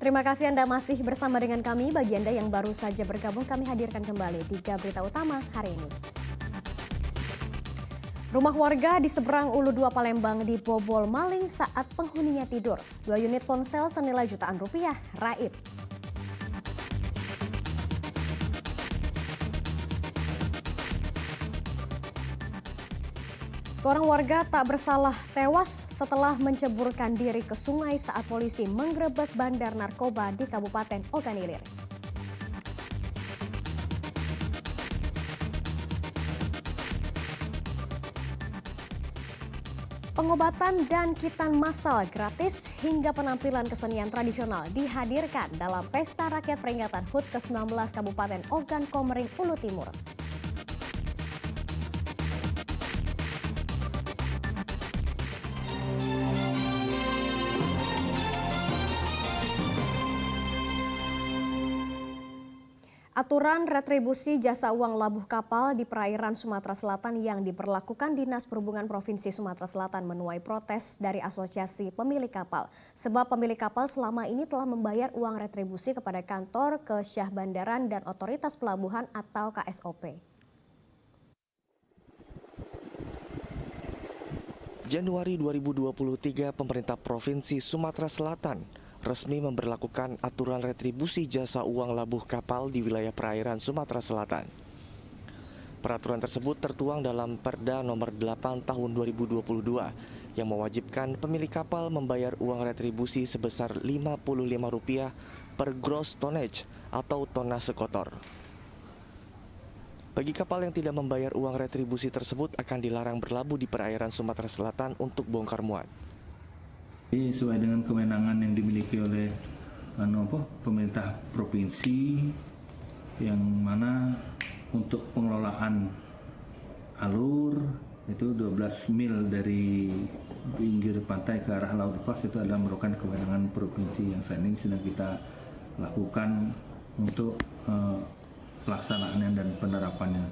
Terima kasih Anda masih bersama dengan kami. Bagi Anda yang baru saja bergabung, kami hadirkan kembali 3 berita utama hari ini. Rumah warga di seberang Ulu 2 Palembang dibobol maling saat penghuninya tidur. 2 unit ponsel senilai jutaan rupiah raib. Seorang warga tak bersalah tewas setelah menceburkan diri ke sungai saat polisi menggerebek bandar narkoba di Kabupaten Ogan Ilir. Pengobatan dan kitan massal gratis hingga penampilan kesenian tradisional dihadirkan dalam Pesta Rakyat Peringatan HUT ke-19 Kabupaten Ogan Komering Ulu Timur. Aturan retribusi jasa uang labuh kapal di perairan Sumatera Selatan yang diberlakukan Dinas Perhubungan Provinsi Sumatera Selatan menuai protes dari Asosiasi Pemilik Kapal. Sebab pemilik kapal selama ini telah membayar uang retribusi kepada kantor, ke Syah Bandaran dan Otoritas Pelabuhan atau KSOP. Januari 2023, pemerintah Provinsi Sumatera Selatan resmi memberlakukan aturan retribusi jasa uang labuh kapal di wilayah perairan Sumatera Selatan. Peraturan tersebut tertuang dalam Perda Nomor 8 Tahun 2022 yang mewajibkan pemilik kapal membayar uang retribusi sebesar Rp55 per gross tonnage atau tonnase kotor. Bagi kapal yang tidak membayar uang retribusi tersebut akan dilarang berlabuh di perairan Sumatera Selatan untuk bongkar muat. Sesuai dengan kewenangan yang dimiliki oleh pemerintah provinsi, yang mana untuk pengelolaan alur itu 12 mil dari pinggir pantai ke arah laut lepas itu adalah merupakan kewenangan provinsi yang saat ini sedang kita lakukan untuk pelaksanaannya dan penerapannya.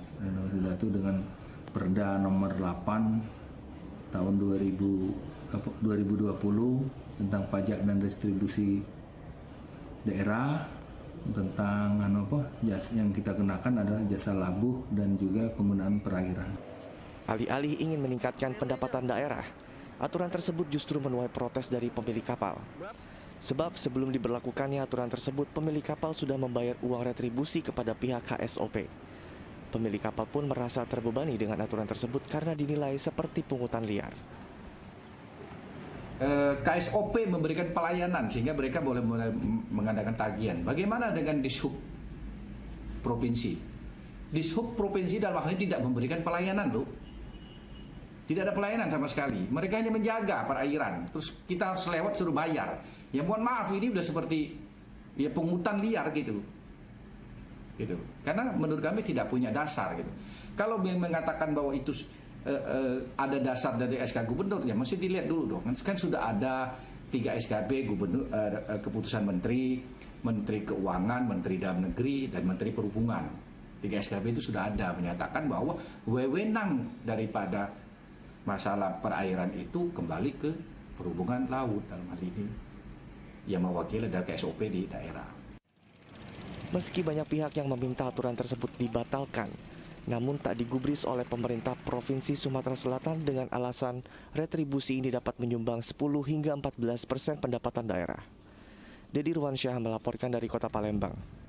Sudah itu dengan Perda Nomor 8 Tahun 2020 tentang pajak dan distribusi daerah, tentang yang kita kenakan adalah jasa labuh dan juga penggunaan perairan. Alih-alih ingin meningkatkan pendapatan daerah, aturan tersebut justru menuai protes dari pemilik kapal. Sebab sebelum diberlakukannya aturan tersebut, pemilik kapal sudah membayar uang retribusi kepada pihak KSOP. Pemilik kapal pun merasa terbebani dengan aturan tersebut karena dinilai seperti pungutan liar. KSOP memberikan pelayanan sehingga mereka boleh mengadakan tagihan. Bagaimana dengan Dishub Provinsi? Dishub Provinsi dalam hal ini tidak memberikan pelayanan, loh. Tidak ada pelayanan sama sekali. Mereka ini menjaga perairan. Terus kita harus lewat suruh bayar. Ya mohon maaf, ini udah seperti ya pungutan liar gitu. Karena menurut kami tidak punya dasar gitu. Kalau mengatakan bahwa itu ada dasar dari SK Gubernur, ya mesti dilihat dulu dong. Kan sudah ada 3 SKB Gubernur, keputusan Menteri Keuangan, Menteri Dalam Negeri, dan Menteri Perhubungan. 3 SKB itu sudah ada menyatakan bahwa wewenang daripada masalah perairan itu kembali ke perhubungan laut dalam hal ini, yang mewakili dari KSOP di daerah. Meski banyak pihak yang meminta aturan tersebut dibatalkan, namun tak digubris oleh pemerintah Provinsi Sumatera Selatan dengan alasan retribusi ini dapat menyumbang 10 hingga 14% pendapatan daerah. Dedi Ruwansyah melaporkan dari Kota Palembang.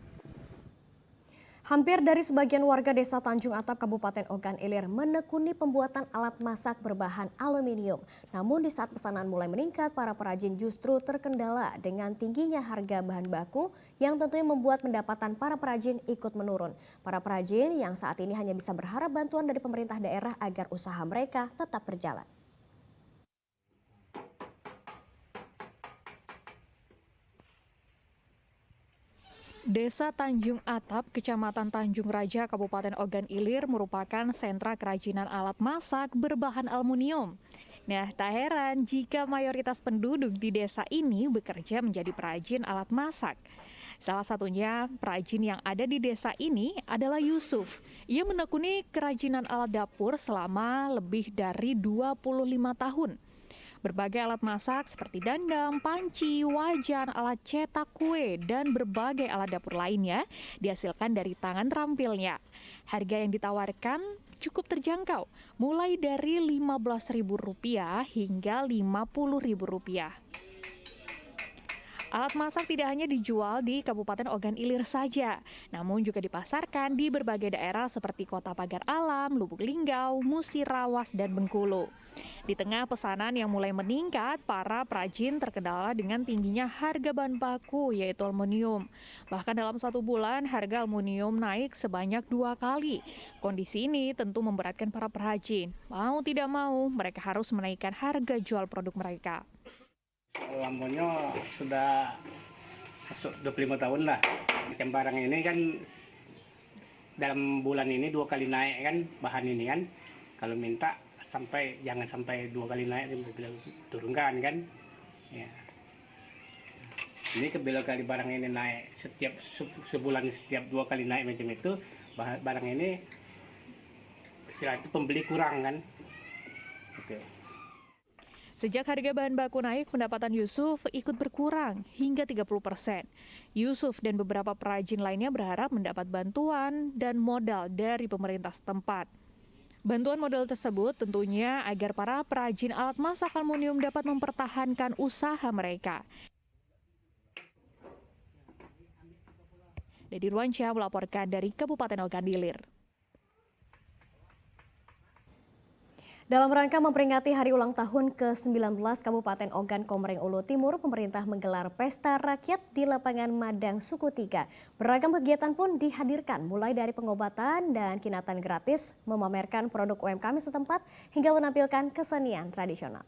Hampir dari sebagian warga Desa Tanjung Atap Kabupaten Ogan Ilir menekuni pembuatan alat masak berbahan aluminium. Namun di saat pesanan mulai meningkat, para perajin justru terkendala dengan tingginya harga bahan baku yang tentunya membuat pendapatan para perajin ikut menurun. Para perajin yang saat ini hanya bisa berharap bantuan dari pemerintah daerah agar usaha mereka tetap berjalan. Desa Tanjung Atap, Kecamatan Tanjung Raja, Kabupaten Ogan Ilir merupakan sentra kerajinan alat masak berbahan aluminium. Nah, tak heran jika mayoritas penduduk di desa ini bekerja menjadi perajin alat masak. Salah satunya perajin yang ada di desa ini adalah Yusuf. Ia menekuni kerajinan alat dapur selama lebih dari 25 tahun. Berbagai alat masak seperti dandang, panci, wajan, alat cetak kue, dan berbagai alat dapur lainnya dihasilkan dari tangan terampilnya. Harga yang ditawarkan cukup terjangkau, mulai dari Rp15.000 hingga Rp50.000. Alat masak tidak hanya dijual di Kabupaten Ogan Ilir saja, namun juga dipasarkan di berbagai daerah seperti Kota Pagar Alam, Lubuk Linggau, Musirawas, dan Bengkulu. Di tengah pesanan yang mulai meningkat, para perajin terkendala dengan tingginya harga bahan baku, yaitu aluminium. Bahkan dalam 1 bulan, harga aluminium naik sebanyak 2 kali. Kondisi ini tentu memberatkan para perajin. Mau tidak mau, mereka harus menaikkan harga jual produk mereka. Lampunya sudah masuk 25 tahun lah. Macam barang ini kan dalam bulan ini 2 kali naik kan bahan ini kan. Kalau minta jangan sampai 2 kali naik, turunkan kan. Ya. Ini bila kali barang ini naik setiap sebulan, setiap 2 kali naik macam itu, barang ini istilahnya pembeli kurang kan. Gitu. Sejak harga bahan baku naik, pendapatan Yusuf ikut berkurang hingga 30%. Yusuf dan beberapa perajin lainnya berharap mendapat bantuan dan modal dari pemerintah setempat. Bantuan modal tersebut tentunya agar para perajin alat masak aluminium dapat mempertahankan usaha mereka. Dedi Ruansyah melaporkan dari Kabupaten Ogan Ilir. Dalam rangka memperingati hari ulang tahun ke-19 Kabupaten Ogan Komering Ulu Timur, pemerintah menggelar pesta rakyat di lapangan Madang Suku 3. Beragam kegiatan pun dihadirkan, mulai dari pengobatan dan kinatan gratis, memamerkan produk UMKM setempat, hingga menampilkan kesenian tradisional.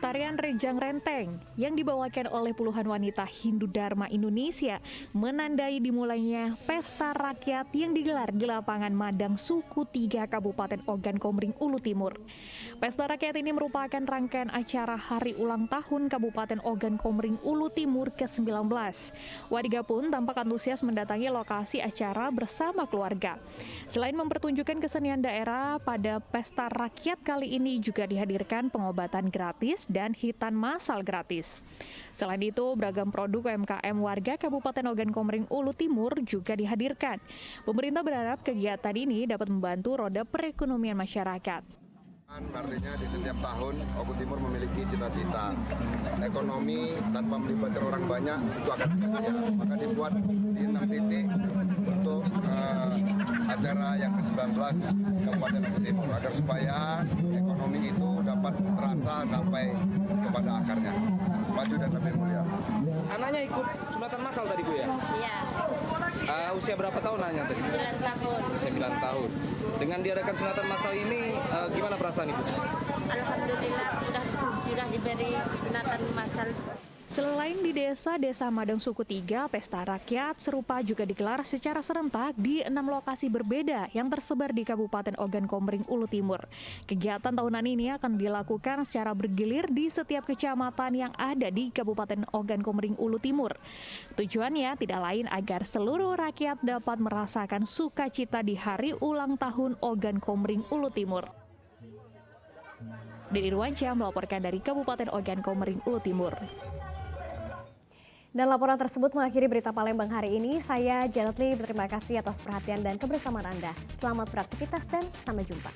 Tarian Rejang Renteng yang dibawakan oleh puluhan wanita Hindu Dharma Indonesia menandai dimulainya pesta rakyat yang digelar di lapangan Madang Suku 3 Kabupaten Ogan Komering Ulu Timur. Pesta rakyat ini merupakan rangkaian acara hari ulang tahun Kabupaten Ogan Komering Ulu Timur ke-19. Warga pun tampak antusias mendatangi lokasi acara bersama keluarga. Selain mempertunjukkan kesenian daerah, pada pesta rakyat kali ini juga dihadirkan pengobatan gratis dan hitan massal gratis. Selain itu, beragam produk UMKM warga Kabupaten Ogan Komering Ulu Timur juga dihadirkan. Pemerintah berharap kegiatan ini dapat membantu roda perekonomian masyarakat. Artinya di setiap tahun Ogan Timur memiliki cita-cita ekonomi tanpa melibatkan orang banyak itu akan sia-sia. Maka dibuat di 6 titik untuk acara yang ke-19 Kabupaten Ogan Timur agar supaya ekonomi itu dapat terasa sampai kepada akarnya, maju dan lebih mulia. Anaknya ikut sunatan massal tadi Bu ya? Iya. Usia berapa tahun anaknya tadi? 9 tahun. 9 tahun. Dengan diadakan sunatan massal ini gimana perasaan Ibu? Alhamdulillah sudah diberi sunatan massal. Selain di desa-desa Madang Suku 3, pesta rakyat serupa juga digelar secara serentak di 6 lokasi berbeda yang tersebar di Kabupaten Ogan Komering Ulu Timur. Kegiatan tahunan ini akan dilakukan secara bergilir di setiap kecamatan yang ada di Kabupaten Ogan Komering Ulu Timur. Tujuannya tidak lain agar seluruh rakyat dapat merasakan sukacita di hari ulang tahun Ogan Komering Ulu Timur. Dedi Ruansyah melaporkan dari Kabupaten Ogan Komering Ulu Timur. Dan laporan tersebut mengakhiri berita Palembang hari ini. Saya Janet Lee, berterima kasih atas perhatian dan kebersamaan Anda. Selamat beraktivitas dan sampai jumpa.